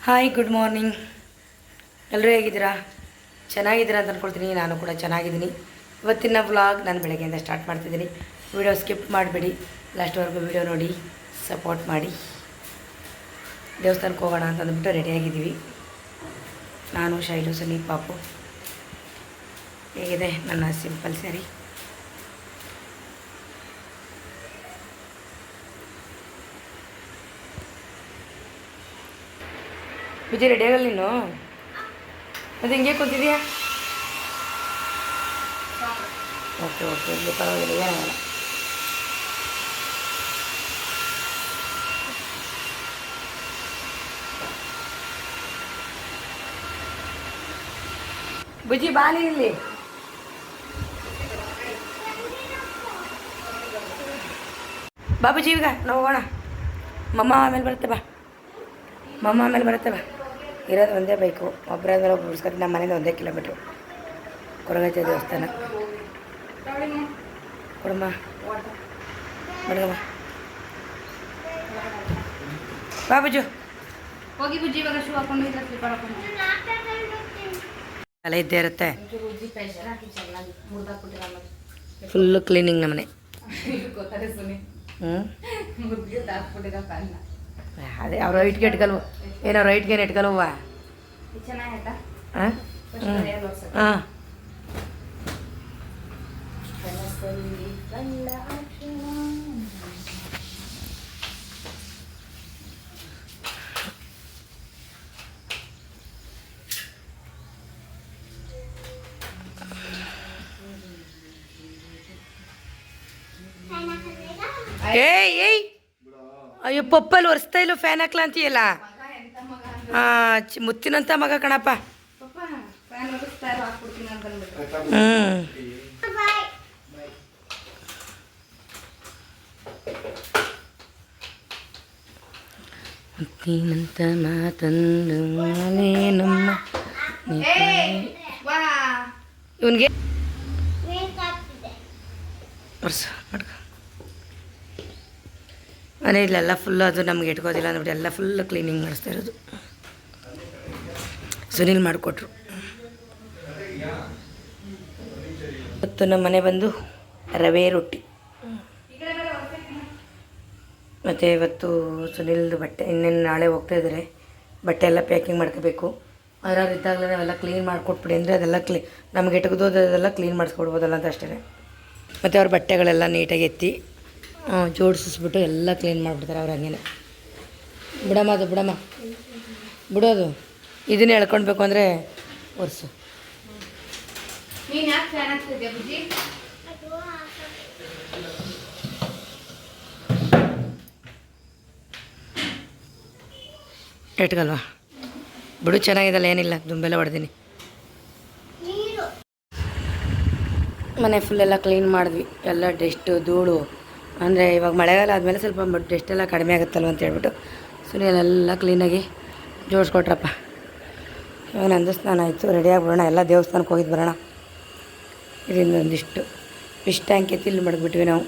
Hi good morning. ಎಲ್ಲರೂ ಹೇಗಿದ್ದೀರಾ? ಚೆನ್ನಾಗಿದ್ದೀರಾ ಅಂತ ಅಂದ್ಕೊಳ್ತೀನಿ. ನಾನು ಕೂಡ ಚೆನ್ನಾಗಿದ್ದೀನಿ. ಇವತ್ತಿನ ವ್ಲಾಗ್ ನಾನು ಬೆಳಗ್ಗೆಯಿಂದ ಸ್ಟಾರ್ಟ್ ಮಾಡ್ತಿದ್ದೀನಿ. ವಿಡಿಯೋ ಸ್ಕಿಪ್ ಮಾಡಬೇಡಿ, ಲಾಸ್ಟ್ವರೆಗೂ ವಿಡಿಯೋ ನೋಡಿ ಸಪೋರ್ಟ್ ಮಾಡಿ. ದೇವಸ್ಥಾನಕ್ಕೆ ಹೋಗೋಣ ಅಂತ ಅಂದ್ಬಿಟ್ಟು ರೆಡಿಯಾಗಿದ್ದೀವಿ. ನಾನು, ಶೈಲು, ಸನಿ, ಪಾಪು. ಹೇಗಿದೆ ನನ್ನ ಸಿಂಪಲ್ ಸ್ಯಾರಿ? ವಿಜಯ್ ರೆಡಿ ಆಗಲ್ಲ ನೀನು? ಅದು ಹಿಂಗೆ ಕೂತಿದ್ಯಾ? ಓಕೆ ಓಕೆ, ಇಲ್ಲಿ ಪರವಾಗಿಲ್ಲ, ಏನಾಗಲ್ಲ. ಬುಜ್ಜಿ ಬಾ ನೀನು ಇಲ್ಲಿ. ಬಾ ಬುಜ್ಜಿ, ಈಗ ನಾವು ಹೋಗೋಣ. ಮಮ್ಮ ಆಮೇಲೆ ಬರುತ್ತೆ ಬಾ. ಮಮ್ಮ ಆಮೇಲೆ ಬರುತ್ತೆ ಬಾ. ಇರೋದು ಒಂದೇ ಬೈಕು, ಒಬ್ಬರಾದ್ಮೇಲೆ ಒಬ್ಬರು ಬಿಡ್ಸ್ಕೊತೀನಿ. ನಮ್ಮ ಮನೆಯಿಂದ 1 ಕಿಲೋಮೀಟ್ರು ಕೊರಗಜ್ಜೆ ದೇವಸ್ಥಾನ. ಕೊಡಮ್ಮ ಮಡ್ಗಮ್ಮ. ಬಾ ಬುಜ್ಜು, ಹೋಗಿ ಬುಜ್ಜಿ. ಇವಾಗ ಶೂ ಹಾಕೊಂಡು ಸ್ಲಿಪ್ಪರ್ ಹಾಕೊಂಡು ಎಲ್ಲ ಇದ್ದೇ ಇರುತ್ತೆ. ಫುಲ್ಲು ಕ್ಲೀನಿಂಗ್ ನಮ್ಮನೆ. ಅದೇ ಅವ್ರು ರೈಟ್ಗೆ ಇಟ್ಕಲ್ವ, ಏನೋ ರೈಟ್ಗೇನು ಇಟ್ಕಲ್ವ? ಹಾಂ ಹಾಂ. ಏಯ್ ಏಯ್, ಅಯ್ಯೋ ಪಪ್ಪಲ್ಲಿ ಒರೆಸ್ತಾ ಇಲ್ಲ, ಫ್ಯಾನ್ ಹಾಕ್ಲಾ ಅಂತೀಯಲ್ಲ. ಮುತ್ತಿನಂತ ಮಗ ಕಣಪ್ಪ. ಮುತ್ತಿನಂತ ಮಾತಂದು ನಮ್ಮ ಇವನಿಗೆ ಒರ್ಸ ಮಾಡ್ಕ. ಮನೆಯಲ್ಲೆಲ್ಲ ಫುಲ್ಲು ಅದು ನಮ್ಗೆ ಇಟ್ಕೋದಿಲ್ಲ ಅಂದ್ಬಿಟ್ಟು ಎಲ್ಲ ಫುಲ್ಲು ಕ್ಲೀನಿಂಗ್ ಮಾಡಿಸ್ತಾ ಇರೋದು. ಸುನೀಲ್ ಮಾಡಿಕೊಟ್ರು. ಇವತ್ತು ನಮ್ಮ ಮನೆ ಬಂದು ರವೆ ರೊಟ್ಟಿ. ಮತ್ತು ಇವತ್ತು ಸುನೀಲ್ದು ಬಟ್ಟೆ ಇನ್ನೇನು ನಾಳೆ ಹೋಗ್ತಾ ಇದ್ದಾರೆ. ಬಟ್ಟೆ ಎಲ್ಲ ಪ್ಯಾಕಿಂಗ್ ಮಾಡ್ಕೋಬೇಕು. ಯಾರು ಇದ್ದಾಗಲೇ ನಾವೆಲ್ಲ ಕ್ಲೀನ್ ಮಾಡಿಕೊಟ್ಬಿಡಿ ಅಂದರೆ ಅದೆಲ್ಲ ನಮಗೆ ಇಟ್ಕೋದೆಲ್ಲ ಕ್ಲೀನ್ ಮಾಡಿಸ್ಕೊಡ್ಬೋದಲ್ಲ ಅಂತ ಅಷ್ಟೇ. ಮತ್ತು ಅವ್ರ ಬಟ್ಟೆಗಳೆಲ್ಲ ನೀಟಾಗಿ ಎತ್ತಿ ಜೋಡಿಸಿಸ್ಬಿಟ್ಟು ಎಲ್ಲ ಕ್ಲೀನ್ ಮಾಡಿಬಿಡ್ತಾರೆ ಅವ್ರು. ಹಂಗೇನೆ ಬಿಡಮ್ಮ, ಅದು ಬಿಡಮ್ಮ, ಬಿಡೋದು. ಇದನ್ನೇ ಎಳ್ಕೊಳ್ಬೇಕು ಅಂದರೆ ಒರ್ಸು. ಇಟ್ಕಲ್ವಾ? ಬಿಡು, ಚೆನ್ನಾಗಿದಲ್ಲ, ಏನಿಲ್ಲ, ದುಂಬೆಲ್ಲ ಹೊಡೆದೀನಿ. ಮನೆ ಫುಲ್ಲೆಲ್ಲ ಕ್ಲೀನ್ ಮಾಡಿದ್ವಿ. ಎಲ್ಲ ಡೆಸ್ಟು ಧೂಳು ಅಂದರೆ ಇವಾಗ ಮಳೆಗಾಲ ಆದಮೇಲೆ ಸ್ವಲ್ಪ ಡೆಸ್ಟೆಲ್ಲ ಕಡಿಮೆ ಆಗುತ್ತಲ್ವ ಅಂತ ಹೇಳ್ಬಿಟ್ಟು ಸುನೀಲೆಲ್ಲ ಕ್ಲೀನಾಗಿ ಜೋಡಿಸ್ಕೊಟ್ರಪ್ಪ. ಇವಾಗ ನಂದು ಸ್ನಾನ ಆಯಿತು, ರೆಡಿ ಆಗಿಬಿಡೋಣ. ಎಲ್ಲ ದೇವಸ್ಥಾನಕ್ಕೆ ಹೋಗಿದ್ದು ಬರೋಣ. ಇದರಿಂದ ಒಂದಿಷ್ಟು ಫಿಶ್ ಟ್ಯಾಂಕ್ ಎತ್ತಿ ಇಲ್ಲಿ ಮಡಗ್ಬಿಟ್ವಿ ನಾವು.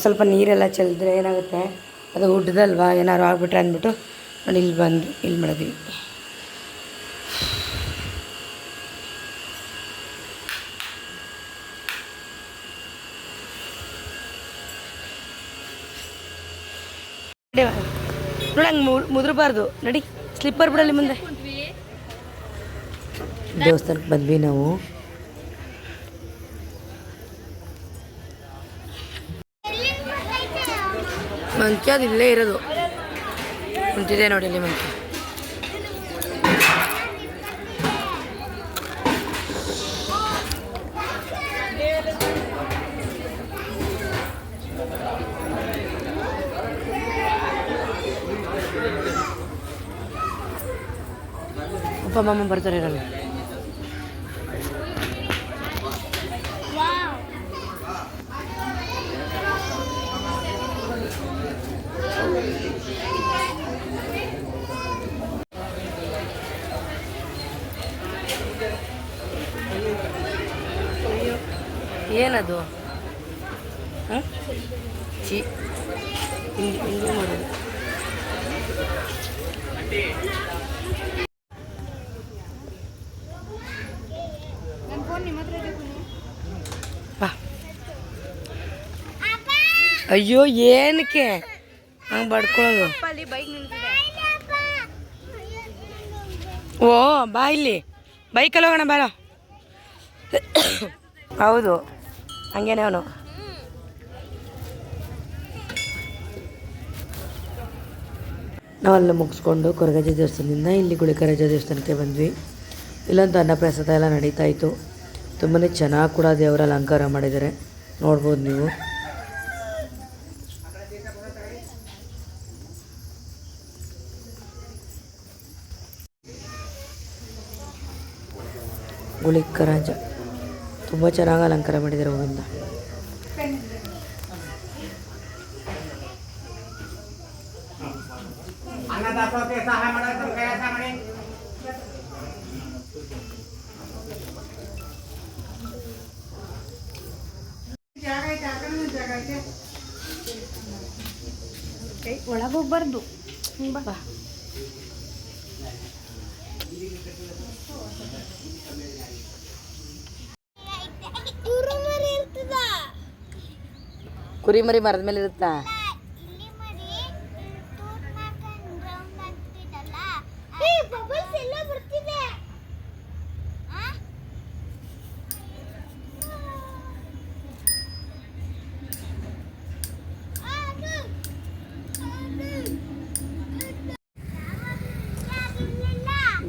ಸ್ವಲ್ಪ ನೀರೆಲ್ಲ ಚೆಲ್ಲಿದ್ರೆ ಏನಾಗುತ್ತೆ, ಅದು ಹುಡ್ದಲ್ವಾ, ಏನಾದ್ರು ಆಗಿಬಿಟ್ರೆ ಅಂದ್ಬಿಟ್ಟು ನೋಡಿ ಇಲ್ಲಿ ಬಂದು ಇಲ್ಲಿ ಮಾಡಿದ್ವಿ. ನೋಡಿ ಹಂಗೆ ಮುದ್ರಬಾರ್ದು, ನಡಿ ಸ್ಲಿಪ್ಪರ್ ಬಿಡಲ್ಲಿ ಮುಂದೆ. ದೇವಸ್ಥಾನಕ್ಕೆ ಬಂದ್ವಿ ನಾವು. ಮಂಕಿ ಅದು ಇಲ್ಲೇ ಇರೋದು, ಕುಂತಿದೆ ನೋಡಿ ಅಲ್ಲಿ ಮಂಕಿ. ಅಪ್ಪ ಮಮ್ಮ ಬರ್ತಾರೆ ಇರಲ್ಲ. ಏನದು? ಹಾಂ ಚಿ ಹಿಂಗೆ ಮಾಡೋದು. ಅಯ್ಯೋ ಏನಕ್ಕೆ ಹಂಗೆ ಬಡ್ಕೊಳ್ಳೋದು. ಅಲ್ಲಿ ಬೈಕ್ ನಿಲ್ಸಿದೆ. ಓ ಬಾ ಇಲ್ಲಿ ಬೈಕಲ್ಲಿ ಹೋಗೋಣ ಬಾರ. ಹೌದು ಹಂಗೇನೆ ಅವನು. ನಾವೆಲ್ಲ ಮುಗಿಸ್ಕೊಂಡು ಕೊರಗಜ್ಜೆ ದೇವಸ್ಥಾನದಿಂದ ಇಲ್ಲಿ ಗುಳಿಕರಾಜ ದೇವಸ್ಥಾನಕ್ಕೆ ಬಂದ್ವಿ. ಇಲ್ಲಂತೂ ಅನ್ನಪ್ರಸಾದ ಎಲ್ಲ ನಡೀತಾ ಇತ್ತು. ತುಂಬಾ ಚೆನ್ನಾಗಿ ಕೂಡ ದೇವರ ಅಲಂಕಾರ ಮಾಡಿದ್ದಾರೆ, ನೋಡ್ಬೋದು ನೀವು. ಗುಳಿಕರಾಜ ತುಂಬ ಚೆನ್ನಾಗಿ ಅಲಂಕಾರ ಮಾಡಿದ್ದಾರೆ ಹೂವಿಂದ. ಒಳಗೆ ಹೋಗ್ಬಾರ್ದು. ಬಾ ಕುರಿ ಮರಿ ಮರದ ಮೇಲೆ ಇರುತ್ತಾ?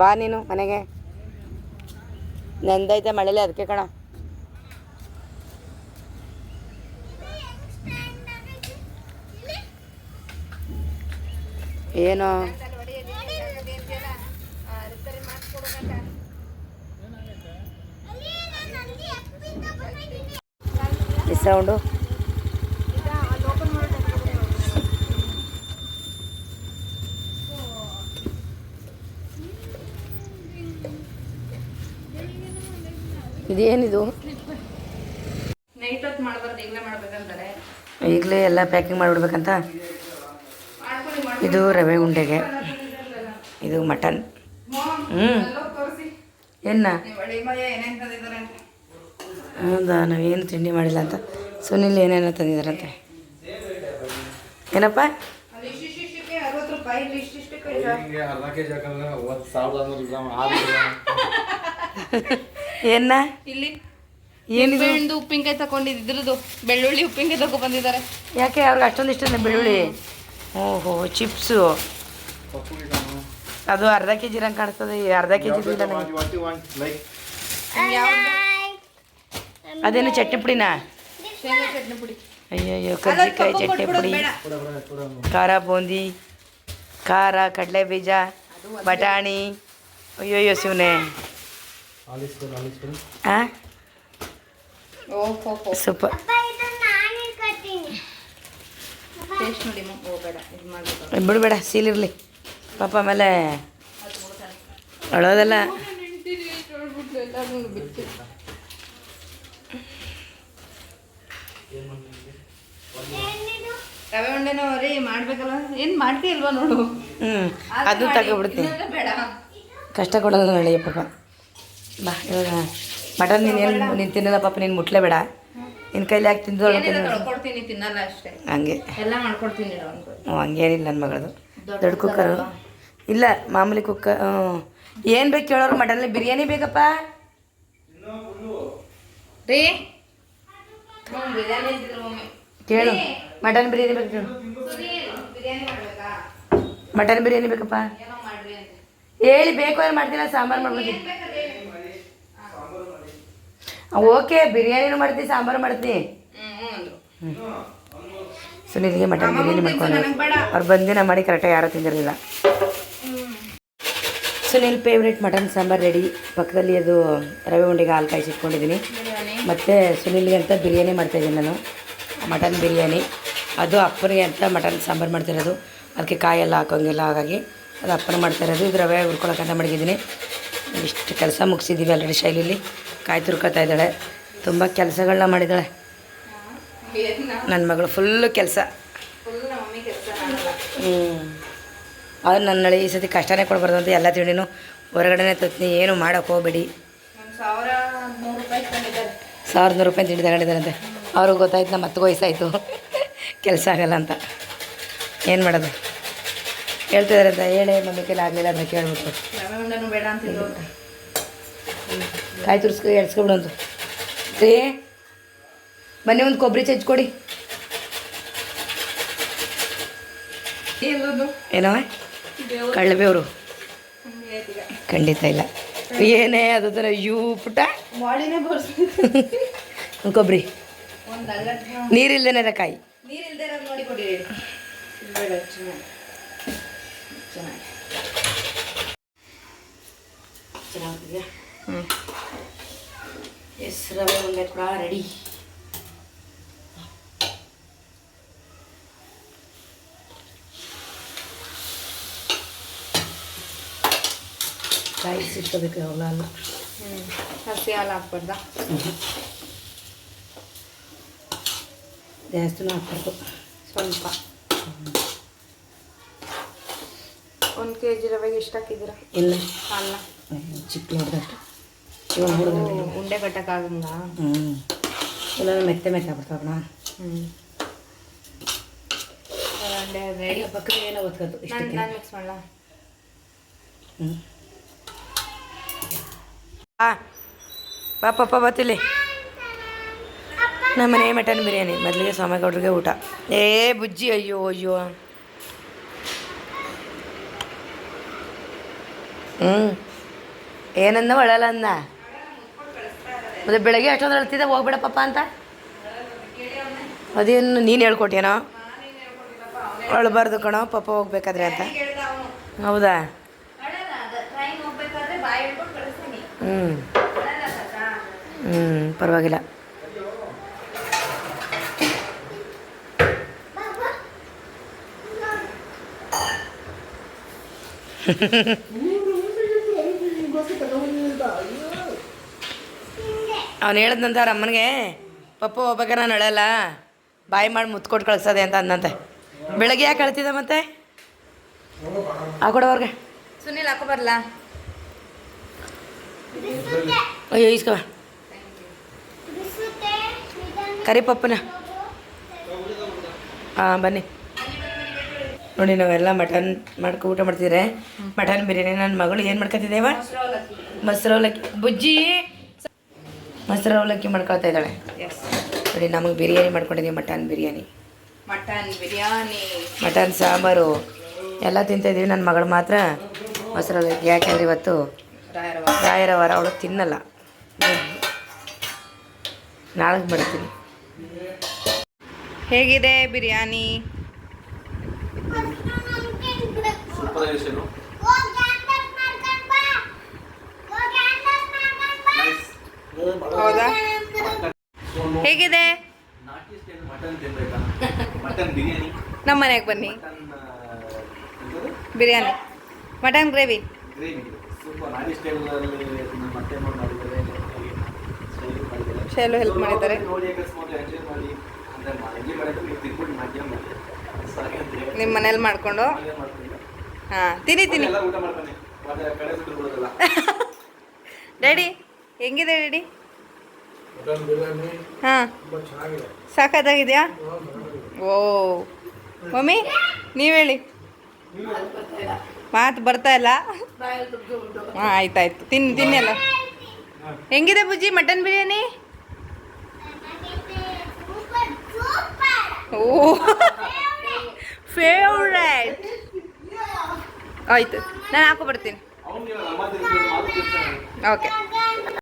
ಬಾ ನೀನು ಮನೆಗೆ. ನೆಂದೈತೆ ಮಳೆಲೆ ಅದಕ್ಕೆ ಕಣ. ಏನೋ ಈ ಸೌಂಡು. ಇದೇನಿದು? ನೈಟ್ ಹೊತ್ತು ಮಾಡಬಾರ್ದು, ಈಗಲೇ ಮಾಡ್ಬೇಕಂತಾರೆ. ಈಗಲೇ ಎಲ್ಲ ಪ್ಯಾಕಿಂಗ್ ಮಾಡಿಬಿಡ್ಬೇಕಂತ. ಇದು ರವೆ ಉಂಡೆಗೆ, ಇದು ಮಟನ್. ಏನ ಹೌದಾ? ನಾವೇನು ತಿಂಡಿ ಮಾಡಿಲ್ಲ ಅಂತ ಸುನಿಲ್ ಏನೇನೋ ತಂದಿದ್ದಾರಂತೆ. ಏನಪ್ಪ ಏನ ಇಲ್ಲಿ ಏನಿದು? ಉಪ್ಪಿನಕಾಯಿ ತಗೊಂಡಿದ್ರದ್ದು ಬೆಳ್ಳುಳ್ಳಿ ಉಪ್ಪಿನಕಾಯಿ ತಗೊ ಬಂದಿದ್ದಾರೆ. ಯಾಕೆ ಅವ್ರಿಗೆ ಅಷ್ಟೊಂದು ಇಷ್ಟ ಬೆಳ್ಳುಳ್ಳಿ? ಓಹೋ ಚಿಪ್ಸು. ಅದು ಅರ್ಧ ಕೆ ಜಿ ರಂಗೆ ಕಾಣಿಸ್ತದೆ. ಅರ್ಧ ಕೆ ಜಿ ಇಲ್ಲ ನನಗೆ. ಅದೇನು ಚಟ್ನಿ ಪುಡಿನಾ? ಶೇಂಗಾ ಚಟ್ನಿ ಪುಡಿ. ಅಯ್ಯಯ್ಯೋ ಕಜ್ಜಿಕಾಯಿ ಚಟ್ನಿ ಪುಡಿ, ಖಾರ ಬೂಂದಿ, ಖಾರ ಕಡಲೆ ಬೀಜ, ಬಟಾಣಿ. ಅಯ್ಯೋಯ್ಯೋ ಶಿವನೇ. ಹಾಂ ಸೂಪರ್. ಟೇಸ್ಟ್ ನೋಡಿ ಹೋಗಬೇಡ, ಇದು ಮಾಡಬೇಕು. ಬಿಡಬೇಡ, ಸೀಲಿರಲಿ ಪಾಪ. ಆಮೇಲೆ ಅಳೋದಲ್ಲ. ರವೆ ಉಂಡೆನೋ ರೀ ಮಾಡ್ಬೇಕಲ್ಲ. ಏನು ಮಾಡ್ತೀಯಲ್ವಾ ನೋಡು. ಅದು ತಗೊಬಿಡ್ತೀನಿ. ಬೇಡ ಕಷ್ಟ ಕೊಡೋದು ನಳಿಯ ಪಾಪ. ಬಾ ಇವಾಗ ಮಟನ್ ನೀನು ತಿನ್ನಲ್ಲ ಪಾಪ. ನೀನು ಮುಟ್ಲೇಬೇಡ. ನಿನ್ನ ಕೈಲಿ ಯಾಕೆ ಕೊಡ್ತೀನಿ, ತಿನ್ನಲ್ಲ ಅಷ್ಟೇ. ಹಂಗೆ ಎಲ್ಲ ಮಾಡ್ಕೊಡ್ತೀನಿ. ಹಂಗೇನಿಲ್ಲ ನನ್ನ ಮಗಳದು. ದೊಡ್ಡ ಕುಕ್ಕರು ಇಲ್ಲ, ಮಾಮೂಲಿ ಕುಕ್ಕರ್. ಏನು ಬೇಕು ಕೇಳೋರು? ಮಟನಲ್ಲಿ ಬಿರಿಯಾನಿ ಬೇಕಪ್ಪ ರೀ. ಕೇಳು, ಮಟನ್ ಬಿರಿಯಾನಿ ಬೇಕು ಕೇಳು. ಮಟನ್ ಬಿರಿಯಾನಿ ಬೇಕಪ್ಪ ಹೇಳಿ. ಬೇಕು ಏನು ಮಾಡ್ತೀನಿ, ಸಾಂಬಾರು ಮಾಡ್ಬಿಡ್ತೀನಿ. ಓಕೆ, ಬಿರಿಯಾನಿನೂ ಮಾಡ್ತೀನಿ, ಸಾಂಬಾರು ಮಾಡ್ತೀನಿ. ಸುನಿಲ್ಗೆ ಮಟನ್ ಬಿರಿಯಾನಿ ಮಾಡ್ಕೊಂಡು ಅವ್ರು ಬಂದಿನ ಮಾಡಿ ಕರೆಕ್ಟಾಗಿ ಯಾರೂ ತಿಂದಿರಲಿಲ್ಲ. Sunil favourite mutton sambar ready. ಪಕ್ಕದಲ್ಲಿ ಅದು ರವೆ ಉಂಡೆಗೆ ಹಾಲು ಕಾಯಿಸಿಟ್ಕೊಂಡಿದ್ದೀನಿ. ಮತ್ತು ಸುನಿಲ್ಗೆ ಅಂತ ಬಿರಿಯಾನಿ ಮಾಡ್ತಾಯಿದ್ದೀನಿ ನಾನು, ಮಟನ್ ಬಿರಿಯಾನಿ. ಅದು ಅಪ್ಪನಿಗೆ ಅಂತ ಮಟನ್ ಸಾಂಬಾರು ಮಾಡ್ತಿರೋದು. ಅದಕ್ಕೆ ಕಾಯೆಲ್ಲ ಹಾಕೋಂಗಿಲ್ಲ, ಹಾಗಾಗಿ ಅದು ಅಪ್ಪನ ಮಾಡ್ತಾಯಿರೋದು. ಇದು ರವೆ ಹುರ್ಕೊಳಕ್ಕಂತ ಮಡಗಿದ್ದೀನಿ. ಇಷ್ಟು ಕೆಲಸ ಮುಗಿಸಿದ್ದೀವಿ ಆಲ್ರೆಡಿ. ಶೈಲಿಲಿ ಕಾಯಿ ತುರ್ಕೊತಾ ಇದ್ದಾಳೆ. ತುಂಬ ಕೆಲಸಗಳನ್ನ ಮಾಡಿದ್ದಾಳೆ ನನ್ನ ಮಗಳು. ಫುಲ್ಲು ಕೆಲಸ. ಅದು ನನ್ನ ಈ ಸತಿ ಕಷ್ಟನೇ ಕೊಡ್ಬಾರ್ದು ಅಂತ ಎಲ್ಲ ತಿಂಡಿನೂ ಹೊರಗಡೆನೇ ತತ್ನಿ. ಏನು ಮಾಡೋಕ್ಕೆ ಹೋಗಬೇಡಿ. 1100 ರೂಪಾಯಿ ತಿಂಡಿ ತಗೊಂಡಿದ್ದಾರಂತೆ. ಅವ್ರಿಗೆ ಗೊತ್ತಾಯ್ತು, ನಮ್ಮ ಅತ್ತಿಗೆ ವಯಸ್ಸಾಯಿತು. ಕೆಲಸ ಆಗಲ್ಲ ಅಂತ ಏನು ಮಾಡೋದು ಹೇಳ್ತಿದಾರೆ ಅಂತ ಹೇಳಿ ಮಮ್ಮಿ ಕೈಲಿ ಆಗಲಿಲ್ಲ ಅಂತ ಕೇಳ್ಬಿಟ್ಟು ರವೆ ಉಂಡೆನೂ ಬೇಡ ಅಂತಿದ್ರು ಕಾಯಿ ತುರ್ಸ್ಕೊ ಎಡ್ಸ್ಕೊಬಿಡು ಅಂತ ರೀ ಬನ್ನಿ ಒಂದು ಕೊಬ್ಬರಿ ಕೊಡಿ ಎಲ್ಲದು ಏನೋ ಕಳ್ಳಬೇವರು ಖಂಡಿತ ಇಲ್ಲ ಏನೇ ಅದು ಥರ ಯೂ ಪುಟ್ಟ ಮಾಡಿನೇ ಬರ್ಸ್ಬೇಕು ಒಂದು ಕೊಬ್ಬರಿ ಒಂದು ಅಲ್ಲಟ್ ನೀರಿಲ್ದೇನೆ ಕಾಯಿ ನೀರು ಇಲ್ದೇ ಇರೋದು ನೋಡಿ ಕೊಡಿರಿ ಬೇಡ ಚೆನ್ನಾಗಿ ಚೆನ್ನಾಗಿ ಚೆನ್ನಾಗಿದೆಯಾ ಹ್ಞೂ ಎಸ್ ರವೆ ಉಂಡೆ ಕೂಡ ರೆಡಿ ಕಾಯಿ ಸಿಕ್ಕೋಬೇಕು ಅವಳ ಅಲ್ಲ ಹಸಿ ಹಾಲು ಹಾಕ್ಬಾರ್ದಾ ಜಾಸ್ತಿನೂ ಹಾಕ್ಬೇಕು ಸ್ವಲ್ಪ 1 kg ರವೆಗೆ ಎಷ್ಟು ಹಾಕಿದ್ದೀರಾ ಇಲ್ಲ ಹಾಲನ್ನ ಚಿಕ್ಕ ನೋಡಿದಷ್ಟು ಇವಾಗ ಹುಡುಗ ಉಂಡೆ ಕಟ್ಟಕ್ಕಾಗಂಗ ಇಲ್ಲ ಮೆತ್ತೆ ಆಗ್ಬಿಡ್ತಾವಣ ಉಂಡೆ ರೆಡಿ ಪಕ್ಕದ ಏನೋ ಗೊತ್ತಾಗದು ನಾನು ಮಿಕ್ಸ್ ಮಾಡಲ ಬಾ ಪಪ್ಪ ಬತ್ತಿಲ್ಲಿ ನಮ್ಮ ಮನೆ ಮಟನ್ ಬಿರಿಯಾನಿ ಮೊದಲಿಗೆ ಸ್ವಾಮಿಗೌಡ್ರಿಗೆ ಊಟ ಏ ಬುಜ್ಜಿ ಅಯ್ಯೋ ಅಯ್ಯೋ ಏನಂದ ಒಳಲ್ಲ ಅಂದ ಮತ್ತೆ ಬೆಳಗ್ಗೆ ಅಷ್ಟೊಂದು ಅಳ್ತಿದ್ದೆ ಹೋಗ್ಬೇಡ ಪಪ್ಪ ಅಂತ ಅದೇನು ನೀನು ಹೇಳ್ಕೊಟ್ಯೇನೋ ಅಳಬಾರ್ದು ಕಣೋ ಪಪ್ಪ ಹೋಗ್ಬೇಕಾದ್ರೆ ಅಂತ ಹೌದಾ ಪರವಾಗಿಲ್ಲ ಅವನು ಹೇಳಿದ್ನಂತ ಅವ್ರ ಅಮ್ಮನಿಗೆ ಪಪ್ಪ ಹೋಗ್ಬೇಕಾರೆ ನಾನು ಅಳಲ್ಲ ಬಾಯಿ ಮಾಡಿ ಮುತ್ಕೊಟ್ಟು ಕಳ್ಸೋದೆ ಅಂತ ಅಂದಂತೆ ಬೆಳಗ್ಗೆ ಯಾಕೆ ಅಳ್ತಿದ್ದ ಮತ್ತೆ ಹಾಕೊಡೋರ್ಗೆ ಸುನಿಲ್ ಹಾಕೋ ಬರಲಾ ಅಯ್ಯೋ ಇಸ್ಕೋ ಕರಿ ಪಪ್ಪನ ಹಾಂ ಬನ್ನಿ ನೋಡಿ ನಾವೆಲ್ಲ ಮಟನ್ ಮಾಡ್ಕೊ ಊಟ ಮಾಡ್ತಿದ್ರೆ ಮಟನ್ ಬಿರಿಯಾನಿ ನನ್ನ ಮಗಳು ಏನು ಮಾಡ್ಕೊತಿದ್ದೇವ ಮೊಸರು ಅವಲಕ್ಕಿ ಬುಜ್ಜಿ ಮೊಸರು ಅವಲಕ್ಕಿ ಮಾಡ್ಕೊಳ್ತಾ ಇದ್ದಾಳೆ ನೋಡಿ ನಮಗೆ ಬಿರಿಯಾನಿ ಮಾಡ್ಕೊಂಡಿದ್ದೀವಿ ಮಟನ್ ಬಿರಿಯಾನಿ ಮಟನ್ ಸಾಂಬಾರು ಎಲ್ಲ ತಿಂತಾಯಿದ್ದೀವಿ ನನ್ನ ಮಗಳು ಮಾತ್ರ ಮೊಸರು ಅವಲಕ್ಕಿ ಯಾಕೆಂದ್ರೆ ಇವತ್ತು ರಾಯರ ವಾರ ಅವಳು ತಿನ್ನಲ್ಲ ನಾಳೆಗೆ ಮಾಡ್ತೀನಿ ಹೇಗಿದೆ ಬಿರಿಯಾನಿ ಹೌದಾ ಹೇಗಿದೆ ನಮ್ಮ ಮನೆಗೆ ಬನ್ನಿ biryani mutton gravy Shailu help ಮಾಡಿದ್ದಾರೆ ನಿಮ್ಮ ಮನೇಲಿ ಮಾಡಿಕೊಂಡು ಹಾಂ ತಿನ್ನಿ ಡ್ಯಾಡಿ ಹೆಂಗಿದೆ ಡ್ಯಾಡಿ ಹಾಂ ಸಾಕಾಗಿದೆಯಾ ಓ ಮಮ್ಮಿ ನೀವು ಹೇಳಿ ಮಾತು ಬರ್ತಾ ಇಲ್ಲ ಹಾಂ ಆಯ್ತಾಯ್ತು ತಿನ್ನಿ ಅಲ್ಲ ಹೆಂಗಿದೆ ಬುಜ್ಜಿ ಮಟನ್ ಬಿರಿಯಾನಿ ಓ ಫೇವ್ರೇಟ್ ಆಯ್ತು ನಾನು ಹಾಕೋ ಬರ್ತೀನಿ ಓಕೆ